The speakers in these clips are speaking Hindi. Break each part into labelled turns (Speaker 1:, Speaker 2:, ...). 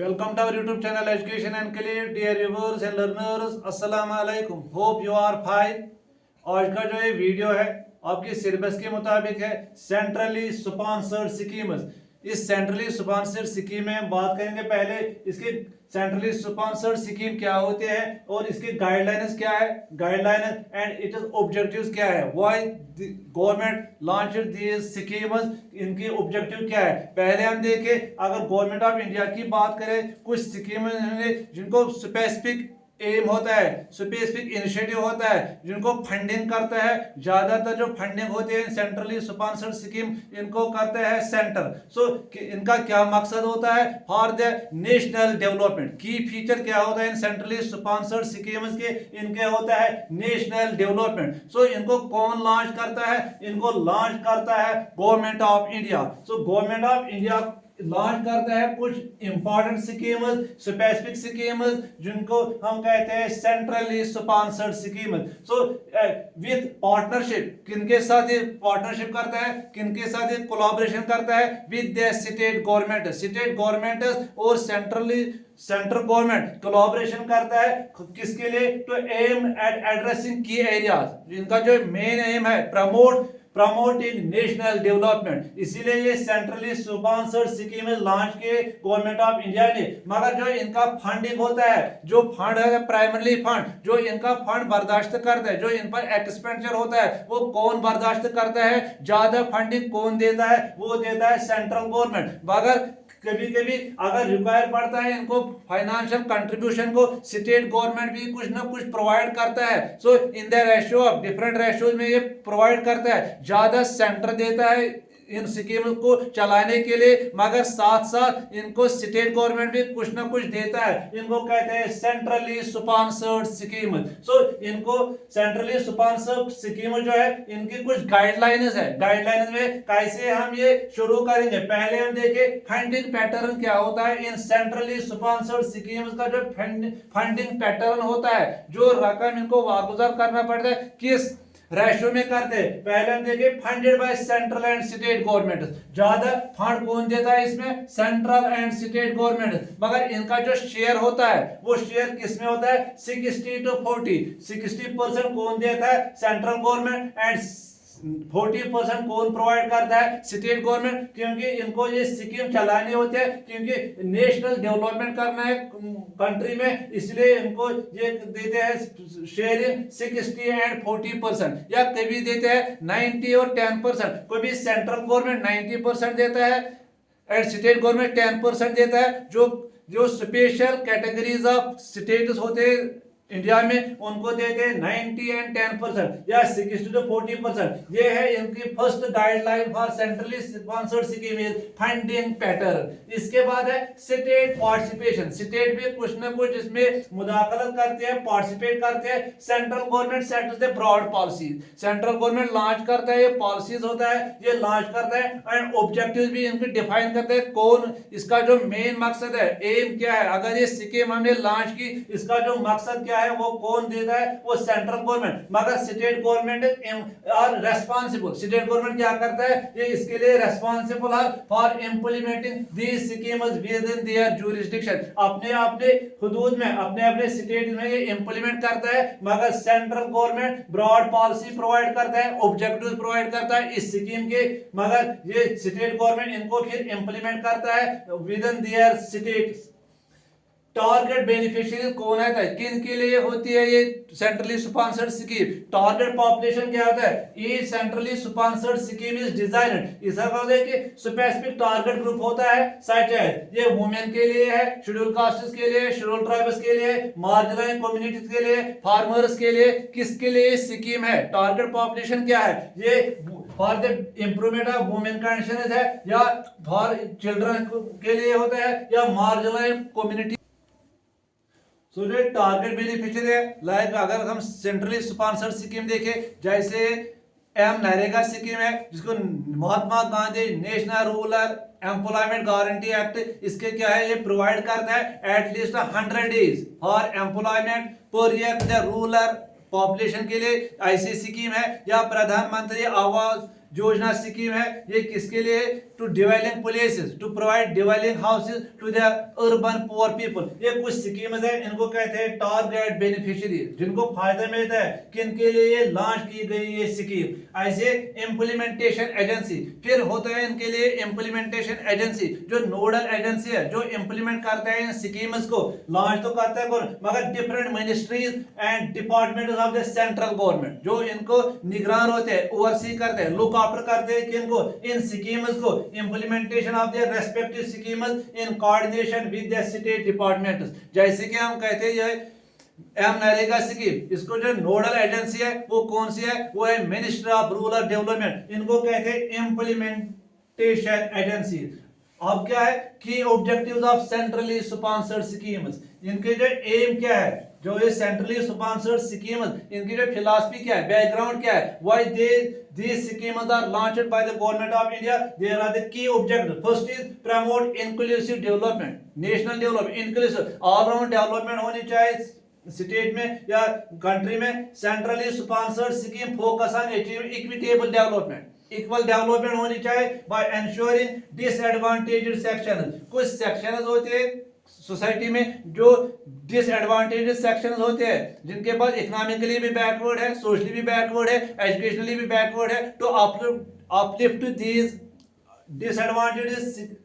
Speaker 1: Welcome to our YouTube channel Education and Career, dear viewers and learners. अस्सलाम वालेकुम. Hope you are fine. आज का जो ये वीडियो है आपके सिलेबस के मुताबिक है सेंट्रली स्पॉन्सर्ड स्कीम्स. इस सेंट्रली स्पॉन्सर्ड स्कीम में हम बात करेंगे पहले इसके सेंट्रली स्पॉन्सर्ड स्कीम क्या होते हैं और इसके गाइडलाइंस क्या है, guidelines and it is objectives क्या है, why government launched these schemes, इनके ऑब्जेक्टिव क्या है. पहले हम देखें अगर गवर्नमेंट ऑफ इंडिया की बात करें कुछ स्कीम जिनको स्पेसिफिक एम होता है, स्पेसिफिक इनिशिएटिव होता है, जिनको फंडिंग करता है. ज्यादातर जो फंडिंग होते हैं सेंट्रली स्पॉन्सर्ड स्कीम इनको करता है सेंटर. सो इनका क्या मकसद होता है फॉर द नेशनल डेवलपमेंट. की फीचर क्या होता है इन सेंट्रली स्पॉन्सर्ड स्कीम्स के, इनके होता है नेशनल डेवलपमेंट. सो इनको कौन लॉन्च करता है, इनको लॉन्च करता है government of India. So government of India launch करता है कुछ इंपॉर्टेंट स्कीम्स, स्पेसिफिक स्कीम्स जिनको हम कहते हैं centrally sponsored schemes. So with partnership, किनके साथ ये पार्टनरशिप करता है, किनके साथ ये कोलैबोरेशन करता है with the state government. State government और सेंट्रल गवर्नमेंट कोलैबोरेशन करता है किसके लिए, टू एम एट एड्रेसिंग की एरियाज. इनका जो मेन एम है प्रमोटिंग नेशनल डेवलपमेंट. इसीलिए ये सेंट्रली स्पॉन्सर्ड स्कीम लॉन्च किए गवर्नमेंट ऑफ इंडिया ने. मगर जो इनका फंडिंग होता है, जो फंड है प्राइमरी फंड, जो इनका फंड बर्दाश्त करता है, जो इन पर एक्सपेंडिचर होता है वो कौन बर्दाश्त करता है, ज्यादा फंडिंग कौन देता है, वो देता है सेंट्रल गवर्नमेंट. मगर कभी कभी अगर रिक्वायर पड़ता है इनको फाइनेंशियल कंट्रीब्यूशन को स्टेट गवर्नमेंट भी कुछ ना कुछ प्रोवाइड करता है. So in the ratio of different ratios में ये प्रोवाइड करता है. ज्यादा सेंटर देता है इन स्कीम को चलाने के लिए, मगर साथ साथ इनको स्टेट गवर्नमेंट भी कुछ ना कुछ देता है. इनको कहते हैं सेंट्रली स्पॉन्सर्ड स्कीम. सो इनको सेंट्रली स्पॉन्सर्ड स्कीम जो है इनकी कुछ गाइडलाइंस है. गाइडलाइंस में कैसे हम ये शुरू करेंगे, पहले हम देखें फंडिंग पैटर्न क्या होता है इन सेंट्रली स्पॉन्सर्ड स्कीम्स का. जो फंडिंग पैटर्न होता है, जो रकम इनको वागुजार करना पड़ता है, किस रेशियो में करते हैं. पहले हम देखें funded by central and state government. ज्यादा फंड कौन देता है इसमें, सेंट्रल एंड स्टेट गवर्नमेंट. मगर इनका जो शेयर होता है वो शेयर किस में होता है, 60 to 40. 60% कौन देता है, सेंट्रल गवर्नमेंट, एंड 40% कौन प्रोवाइड करता है, स्टेट गवर्नमेंट. क्योंकि इनको ये स्कीम चलानी होती है, क्योंकि नेशनल डेवलपमेंट करना है कंट्री में, इसलिए इनको ये देते हैं शेयरिंग 60 एंड 40%, या कभी देते हैं 90 और 10%. कभी सेंट्रल गवर्नमेंट 90% देता है एंड स्टेट गवर्नमेंट 10% देता है. जो स्पेशल कैटेगरीज ऑफ स्टेट्स होते हैं इंडिया में उनको देते हैं 90 एंड 10% या 60 to 40%. ये है इनकी first guideline for centrally sponsored scheme is funding pattern. इसके बाद है स्टेट पार्टिसिपेशन. स्टेट भी कुछ ना कुछ इसमें मुदाखलत करते हैं, पार्टिसिपेट करते हैं. Central government sets the broad policy. Central government launch करता है, ये पॉलिसीज होता है, ये लॉन्च करता है एंड ऑब्जेक्टिव्स भी इनके डिफाइन करते हैं. कौन इसका जो मेन मकसद है, एम क्या है, अगर ये स्कीम हमने लॉन्च की इसका जो मकसद क्या है वो कौन देता है, वो सेंट्रल गवर्नमेंट. मगर state government are responsible. State government क्या करता है, ये इसके लिए रेस्पॉन्सिबल है for implementing these schemes with in their jurisdiction. अपने अपने हुदूद में, अपने अपने स्टेट में ये इंप्लीमेंट करता है. मगर central government broad policy provide करता है, ऑब्जेक्टिव्स प्रोवाइड करता है इस स्कीम के. मगर ये स्टेट गवर्नमेंट इनको फिर इंप्लीमेंट करता है with in there state. Target beneficiary कौन है, किन के लिए होती है ये centrally sponsored scheme. Target population क्या होता है, ये centrally sponsored scheme is designed. इसका मतलब है कि स्पेसिफिक टारगेट ग्रुप होता है, सच है ये वुमेन के लिए है, शेड्यूल कास्ट्स के लिए, शेड्यूल ट्राइब्स के लिए, मार्जिनलाइज्ड कम्युनिटीज के लिए, फार्मर्स के लिए, किसके लिए स्कीम है. टारगेट पॉपुलेशन क्या है, ये for the improvement of women condition है, या फॉर चिल्ड्रन के लिए होता है, या मार्जिनलाइज्ड कम्युनिटी. सो जो टारगेट बेनिफिशियरी है, लाइक अगर हम सेंट्रली स्पॉन्सर्ड स्कीम देखें, जैसे एम नरेगा स्कीम है जिसको Mahatma Gandhi national rural employment guarantee act, इसके क्या है, ये प्रोवाइड करता है at least 100 days for employment per year the rural population के लिए. ऐसी स्कीम है. या प्रधानमंत्री आवास योजना स्कीम है, ये किसके लिए? To dwelling places, to provide dwelling houses to the urban poor people. ये कुछ स्कीम्स है, इनको कहते हैं टारगेट बेनिफिशियरी, जिनको फायदा मिलता है, किनके लिए ये लॉन्च की गई ये स्कीम। ऐसे इम्प्लीमेंटेशन एजेंसी, फिर होता है इनके लिए इम्प्लीमेंटेशन एजेंसी, जो नोडल एजेंसी है, जो इम्प्लीमेंट करता है इन स्कीम्स को। लॉन्च तो करता है कौन? मगर different ministries and department of the central government, जो इनको निगरान होते हैं, ओवरसी करते हैं, लुक आफ्टर करते हैं किनको? इन स्कीम्स को। Implementation of the respective schemes in coordination with the state departments. जैसे कि हम कहते हैं ये नरेगा स्कीम, इसको जो नोडल एजेंसी है वो कौन सी है? वो है मिनिस्ट्री ऑफ रूरल डेवलपमेंट, इनको कहते हैं इम्प्लीमेंटेशन एजेंसी। अब क्या है कि objectives of centrally sponsored schemes, इनके जो एम क्या है, जो ये सेंट्रली स्पॉन्सर्ड स्कीम्स, इनकी जो फिलॉसफी क्या है, बैकग्राउंड क्या है, why these schemes are launched by the government of India, there are the key objectives. First is promote inclusive development, national development, inclusive, all round development होनी चाहिए स्टेट में या कंट्री में। Centrally sponsored scheme focus on achieving equitable development, equal development होनी चाहिए बाय एंश्योरिंग डिसएडवांटेज्ड सेक्शन। कुछ सेक्शंस होते हैं सोसाइटी में जो डिसएडवांटेजेड सेक्शंस होते हैं, जिनके पास इकोनॉमिकली भी बैकवर्ड है, सोशली भी बैकवर्ड है, एजुकेशनली भी बैकवर्ड है, तो uplift these disadvantaged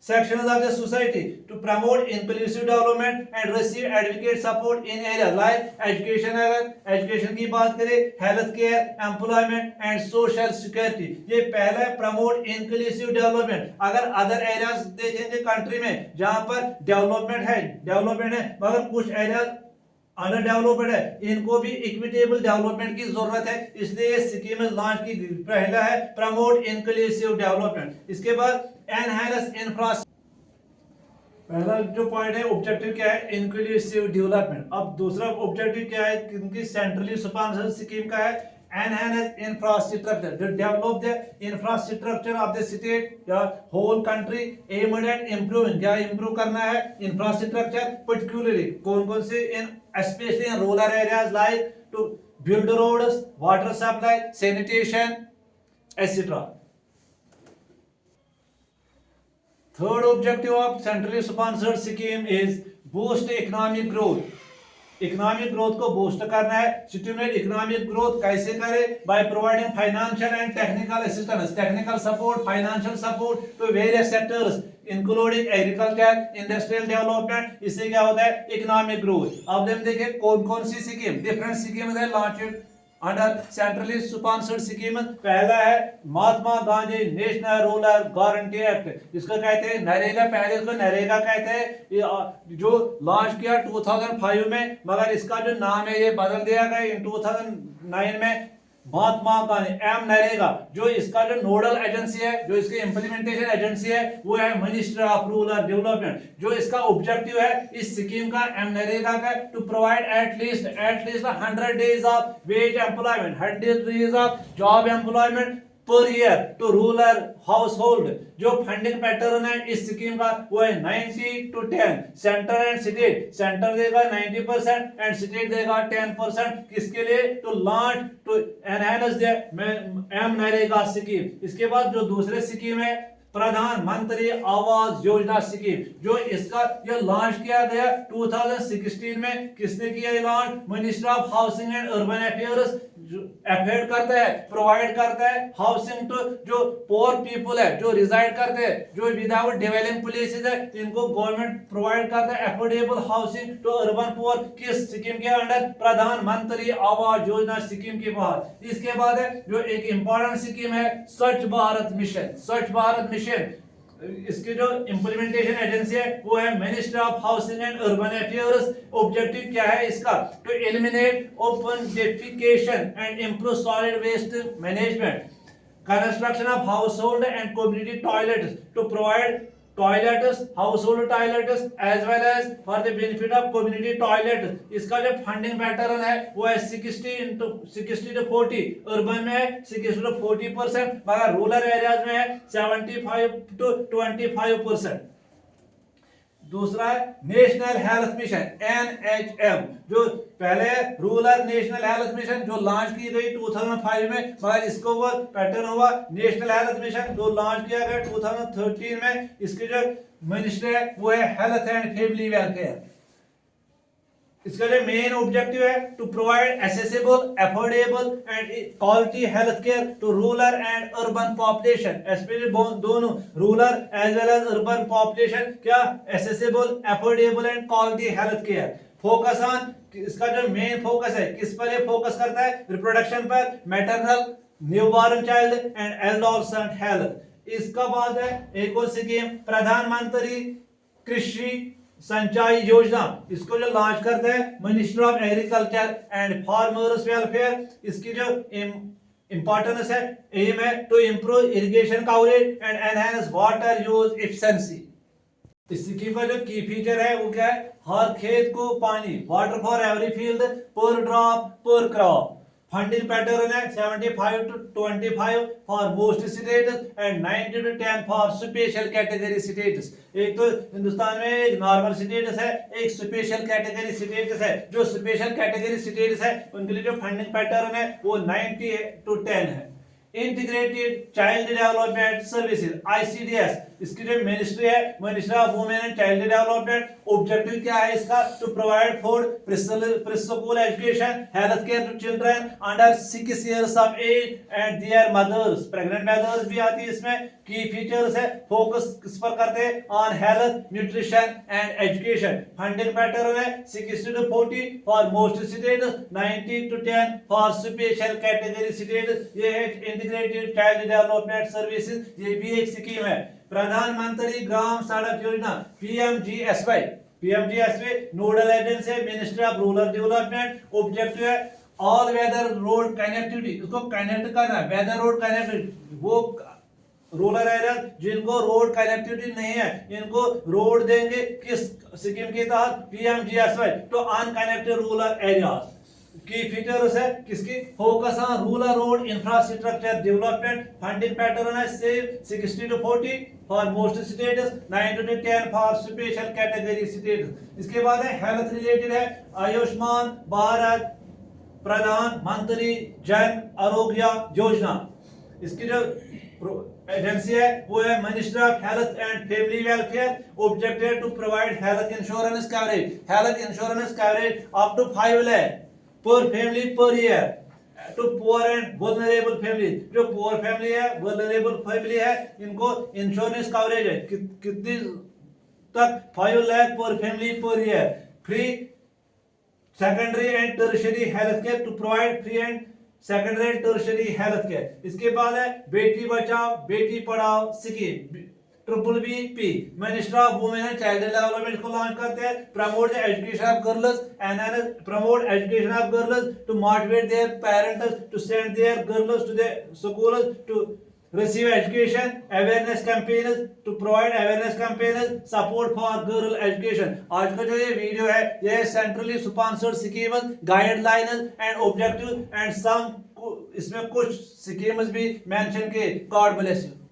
Speaker 1: sections of the society to promote inclusive development and receive adequate support in areas like education। अगर एजुकेशन की बात करें, health care, employment and social security, ये पहला है प्रमोट इंक्लूसिव डेवलपमेंट। अगर अदर एरियाज देखेंगे कंट्री में जहां पर डेवलपमेंट है मगर कुछ एरियाज अंडर डेवलपमेंट है, इनको भी इक्विटेबल डेवलपमेंट की जरूरत है, इसलिए ये स्कीम लॉन्च की। पहला है प्रमोट इंक्लूसिव डेवलपमेंट। इसके बाद एनहांस इंफ्रास्ट्रक्चर, पहला जो पॉइंट है ऑब्जेक्टिव क्या है? Inclusive development. अब दूसरा ऑब्जेक्टिव क्या है इनकी सेंट्रली स्पॉन्सर्ड स्कीम का है? enhance infrastructure, to develop the infrastructure of the state या whole country aimed at improving, क्या improve करना है? infrastructure, particularly कौन से in especially in rural areas like to build roads, water supply, sanitation, etc. Third objective of centrally sponsored scheme is boost economic growth. Economic growth को बूस्ट करना है। स्टिमुलेट इकोनॉमिक ग्रोथ कैसे करे? By providing financial and technical assistance, technical support, financial support to various sectors including agriculture, industrial development. इससे क्या होता है? Economic growth. अब हम देखें कौन कौन सी स्कीम, डिफरेंट स्कीम्स है launch under centrally sponsored scheme. पहला है Mahatma Gandhi national rural guarantee act, इसको कहते हैं नरेगा। पहले इसको नरेगा कहते हैं, जो लॉन्च किया 2005 में, मगर इसका जो नाम है ये बदल दिया गया इन 2009 में महात्मा गांधी नरेगा। जो इसका जो नोडल एजेंसी है, जो इसकी इंप्लीमेंटेशन एजेंसी है, वो है मिनिस्ट्री ऑफ रूरल डेवलपमेंट। जो इसका ऑब्जेक्टिव है इस स्कीम का, नरेगा का, to provide at least 100 days of wage employment, 100 days of job employment per year to rural household. जो फंडिंग पैटर्न है इस स्कीम का वो है 90-10, सेंटर एंड स्टेट। सेंटर देगा 90% एंड स्टेट देगा 10%। किसके लिए? To launch to enhance the NREGA scheme. इसके बाद जो दूसरे स्कीम है प्रधानमंत्री आवास योजना स्कीम, जो इसका ये लॉन्च किया गया 2016 में। किसने किया ये launch? Ministry of housing and urban affairs effort करता है, प्रोवाइड करता है हाउसिंग टू जो पोअर पीपल है, जो रिजाइड करते हैं, जो विदाउट डेवलपिंग प्लेसेस है, इनको गवर्नमेंट प्रोवाइड करता है affordable housing to urban poor. किस स्कीम के अंडर? प्रधानमंत्री आवास योजना स्कीम के बाद। इसके बाद है जो एक इंपॉर्टेंट स्कीम है स्वच्छ भारत मिशन। स्वच्छ भारत मिशन इसकी जो इंप्लीमेंटेशन एजेंसी है वो है ministry of housing and urban affairs. Objective क्या है इसका? To eliminate open defecation and improve solid waste management, construction of household and community toilets to provide toilets, household toilets as well as for the benefit of community toilets। इसका जो फंडिंग पैटर्न है वो है 60 to 40, अर्बन में है 60 to 40%, मगर रूरल एरियाज में है 75 to 25%। दूसरा है नेशनल हेल्थ मिशन NHM, जो पहले रूरल नेशनल हेल्थ मिशन जो लॉन्च की गई 2005 में, मगर इसको वो पैटर्न हुआ नेशनल हेल्थ मिशन जो लॉन्च किया गया 2013 में। इसके जो मिनिस्टर है वो है हेल्थ एंड फैमिली वेलफेयर। इसका जो मेन ऑब्जेक्टिव है to provide accessible, affordable and quality health care to rural and urban population, specially दोनों rural as well as urban population क्या accessible, affordable and quality health care. Focus on, इसका जो मेन फोकस है किस पर ये फोकस करता है, रिप्रोडक्शन पर, maternal, newborn child and adolescent health. इसका बाद है एक और स्कीम प्रधानमंत्री कृषि सिंचाई योजना, इसको जो लॉन्च करता है minister of agriculture and farmers welfare. इसकी जो इंपॉर्टेंस है, एम है to improve irrigation coverage and enhance water use efficiency. इस स्कीम का जो की फीचर है वो क्या है, हर खेत को पानी, वाटर फॉर एवरी फील्ड, पर ड्रॉप पर क्रॉप। फंडिंग पैटर्न है 75 to 25 for most states and 90 to 10 for special category states. एक तो हिंदुस्तान में एक नॉर्मल स्टेटस है, एक स्पेशल कैटेगरी स्टेटस है। जो स्पेशल कैटेगरी स्टेटस है उनके लिए जो फंडिंग पैटर्न है वो 90 to 10 है। Integrated child development services ICDS, इसकी जो मिनिस्ट्री है minister of women and child development. Objective क्या है इसका, to provide food, preschool education, health care to children under 6 years of age and their mothers, pregnant mothers भी आती है इसमें। की फीचर्स है, फोकस किस पर करते हैं, on health, nutrition and education. Funding pattern है 60 to 40 for most states, 90 to 10 for special category states. ये है इंटीग्रेटेड चाइल्ड डेवलपमेंट सर्विसेज, ये भी एक स्कीम है। प्रधानमंत्री ग्राम सड़क योजना PMGSY नोडल एजेंसी है ministry of rural development. Objective है ऑल वेदर रोड कनेक्टिविटी, इसको कनेक्ट करना है, वेदर रोड कनेक्टिविटी। वो रूरल एरिया जिनको रोड कनेक्टिविटी नहीं है इनको रोड देंगे, किस स्कीम के तहत, PMGSY to unconnected rural areas. Key features है किसकी, focus on rural road infrastructure development. Funding pattern है same 60 to 40 for most states, 90 to 10 for special category states. इसके बाद है हेल्थ रिलेटेड है आयुष्मान भारत प्रधानमंत्री जन आरोग्य योजना। इसकी जो एजेंसी है वो है minister of health and family welfare. Objective to provide health insurance coverage up to 5 lakh per family per year to poor and vulnerable family. जो पुअर फैमिली है, वल्नरेबल फैमिली है, इनको इंश्योरेंस कवरेज है कितनी तक, 5 lakh per family per year. Free secondary and tertiary health care to provide free and secondary and tertiary health care. इसके बाद है Beti Bachao Beti Padhao scheme BBP, minister of women and child development को लॉन्च करते हैं। Promote the education of girls and promote education of girls to motivate their parents to send their girls to the schools to receive education, awareness campaigns to provide awareness campaigns, support for girl education। आज का जो ये वीडियो है ये centrally sponsored schemes, guidelines and objective and some, इसमें कुछ स्कीम्स भी मेंशन किए। God bless you.